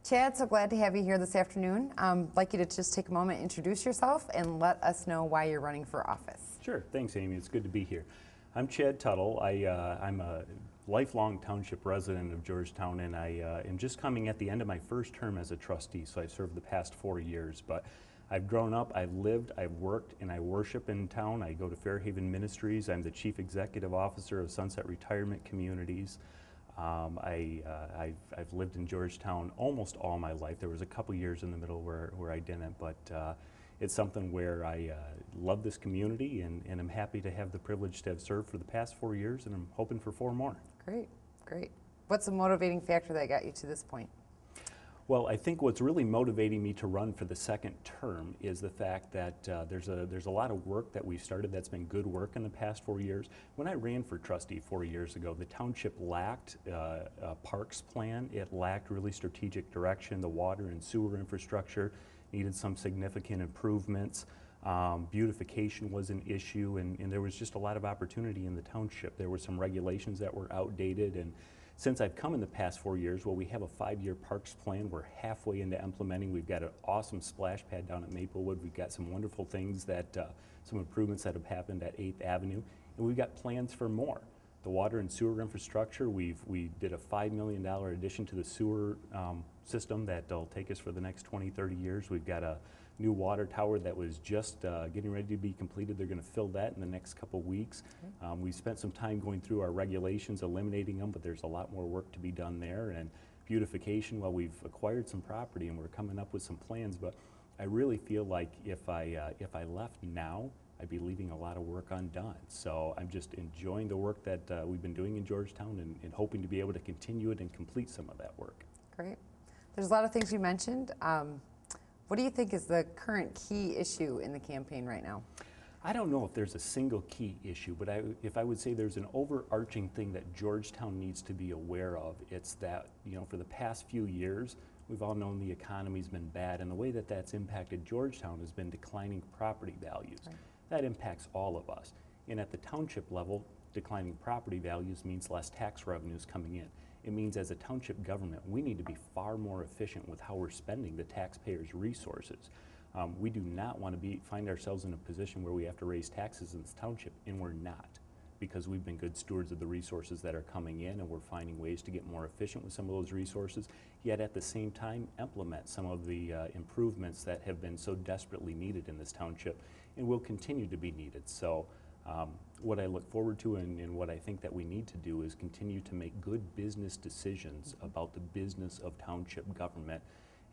Chad, so glad to have you here this afternoon. I'd like you to just take a moment, introduce yourself, and let us know why you're running for office. Sure. Thanks, Amy. It's good to be here. I'm Chad Tuttle. I'm a lifelong township resident of Georgetown, and I am just coming at the end of my first term as a trustee, so I've served the past 4 years. But I've grown up, I've lived, I've worked, and I worship in town. I go to Fair Haven Ministries. I'm the Chief Executive Officer of Sunset Retirement Communities. I've lived in Georgetown almost all my life. There was a couple years in the middle where I didn't, but it's something where I love this community, and I'm happy to have the privilege to have served for the past 4 years, and I'm hoping for 4 more. Great, great. What's the motivating factor that got you to this point? Well, I think what's really motivating me to run for the second term is the fact that there's a lot of work that we've started that's been good work in the past 4 years. When I ran for trustee 4 years ago, the township lacked a parks plan. It lacked really strategic direction. The water and sewer infrastructure needed some significant improvements. Beautification was an issue, and there was just a lot of opportunity in the township. There were some regulations that were outdated, and since I've come in the past 4 years, well, we have a 5-year parks plan. We're halfway into implementing. We've got an awesome splash pad down at Maplewood. We've got some wonderful things some improvements that have happened at 8th Avenue, and we've got plans for more. The water and sewer infrastructure, we did a $5 million addition to the sewer system that'll take us for the next 20, 30 years. We've got a new water tower that was just getting ready to be completed. They're going to fill that in the next couple weeks. We spent some time going through our regulations, eliminating them, but there's a lot more work to be done there. And beautification, well, we've acquired some property and we're coming up with some plans, but I really feel like if I left now, I'd be leaving a lot of work undone. So I'm just enjoying the work that we've been doing in Georgetown, and hoping to be able to continue it and complete some of that work. Great. There's a lot of things you mentioned. What do you think is the current key issue in the campaign right now? I don't know if there's a single key issue, but if I would say there's an overarching thing that Georgetown needs to be aware of, it's that, for the past few years, we've all known the economy's been bad, and the way that that's impacted Georgetown has been declining property values. Right. That impacts all of us. And at the township level, declining property values means less tax revenues coming in. It means as a township government, we need to be far more efficient with how we're spending the taxpayers' resources. We do not want to find ourselves in a position where we have to raise taxes in this township, and we're not, because we've been good stewards of the resources that are coming in, and we're finding ways to get more efficient with some of those resources, yet at the same time implement some of the improvements that have been so desperately needed in this township and will continue to be needed. So what I look forward to, and what I think that we need to do, is continue to make good business decisions about the business of township government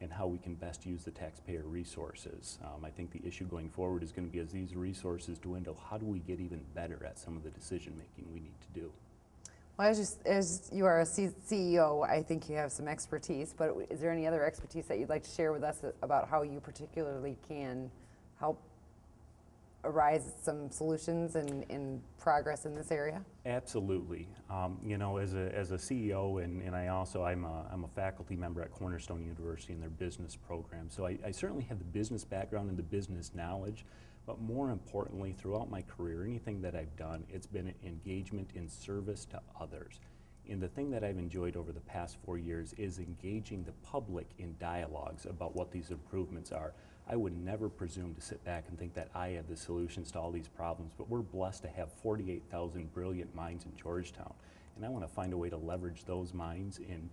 and how we can best use the taxpayer resources. I think the issue going forward is going to be, as these resources dwindle, how do we get even better at some of the decision making we need to do? Well, as you are a CEO, I think you have some expertise, but is there any other expertise that you'd like to share with us about how you particularly can help arise some solutions and progress in this area? Absolutely. As a CEO, and I'm a faculty member at Cornerstone University in their business program. So I certainly have the business background and the business knowledge, but more importantly, throughout my career, anything that I've done, it's been an engagement in service to others. And the thing that I've enjoyed over the past 4 years is engaging the public in dialogues about what these improvements are. I would never presume to sit back and think that I have the solutions to all these problems, but we're blessed to have 48,000 brilliant minds in Georgetown. And I want to find a way to leverage those minds and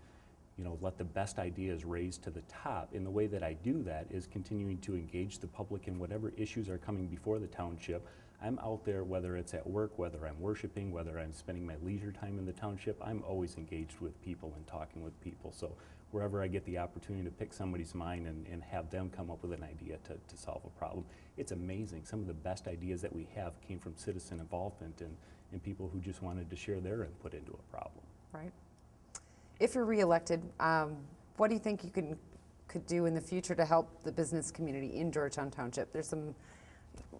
let the best ideas raise to the top. And the way that I do that is continuing to engage the public in whatever issues are coming before the township. I'm out there, whether it's at work, whether I'm worshiping, whether I'm spending my leisure time in the township, I'm always engaged with people and talking with people. So wherever I get the opportunity to pick somebody's mind and have them come up with an idea to solve a problem, it's amazing. Some of the best ideas that we have came from citizen involvement and people who just wanted to share their input into a problem. Right. If you're reelected, what do you think you could do in the future to help the business community in Georgetown Township? There's some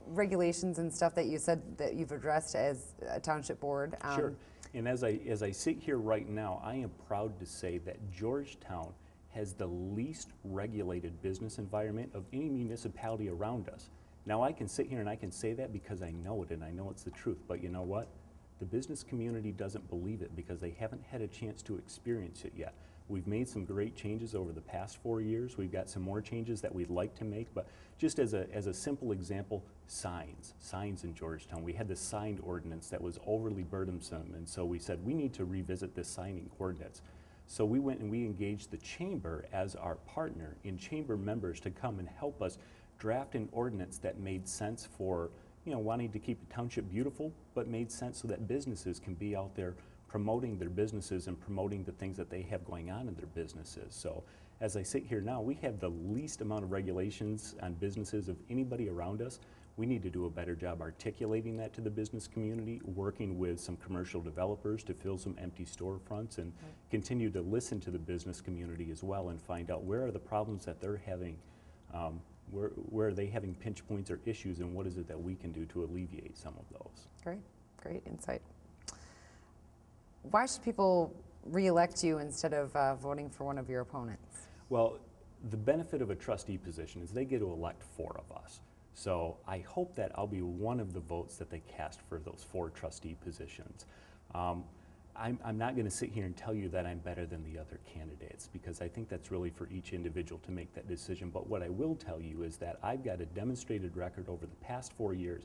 regulations and stuff that you said that you've addressed as a township board. Sure. And as I sit here right now, I am proud to say that Georgetown has the least regulated business environment of any municipality around us. Now, I can sit here and I can say that because I know it and I know it's the truth, but you know what? The business community doesn't believe it because they haven't had a chance to experience it yet. We've made some great changes over the past 4 years. We've got some more changes that we'd like to make, but just as a simple example, signs in Georgetown. We had this sign ordinance that was overly burdensome, and so we said we need to revisit this signing ordinance. So we went and we engaged the chamber as our partner in chamber members to come and help us draft an ordinance that made sense for, wanting to keep the township beautiful, but made sense so that businesses can be out there promoting their businesses and promoting the things that they have going on in their businesses. So as I sit here now, we have the least amount of regulations on businesses of anybody around us. We need to do a better job articulating that to the business community, working with some commercial developers to fill some empty storefronts, and continue to listen to the business community as well and find out where are the problems that they're having, where are they having pinch points or issues, and what is it that we can do to alleviate some of those. Great insight. Why should people re-elect you instead of voting for one of your opponents? Well, the benefit of a trustee position is they get to elect 4 of us. So I hope that I'll be one of the votes that they cast for those 4 trustee positions. I'm not going to sit here and tell you that I'm better than the other candidates, because I think that's really for each individual to make that decision. But what I will tell you is that I've got a demonstrated record over the past 4 years.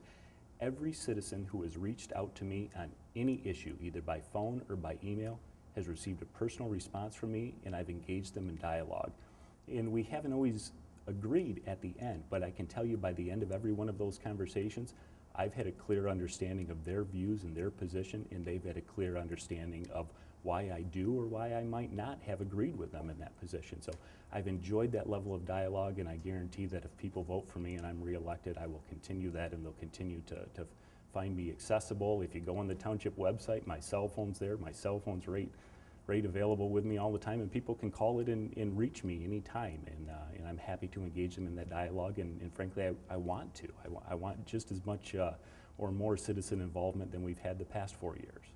Every citizen who has reached out to me on any issue, either by phone or by email, has received a personal response from me, and I've engaged them in dialogue. And we haven't always agreed at the end, but I can tell you by the end of every one of those conversations, I've had a clear understanding of their views and their position, and they've had a clear understanding of why I do or why I might not have agreed with them in that position. So I've enjoyed that level of dialogue, and I guarantee that if people vote for me and I'm reelected, I will continue that, and they'll continue to find me accessible. If you go on the township website, my cell phone's there. My cell phone's right available with me all the time, and people can call it and reach me anytime, and I'm happy to engage them in that dialogue, and frankly, I want to. I want just as much or more citizen involvement than we've had the past 4 years.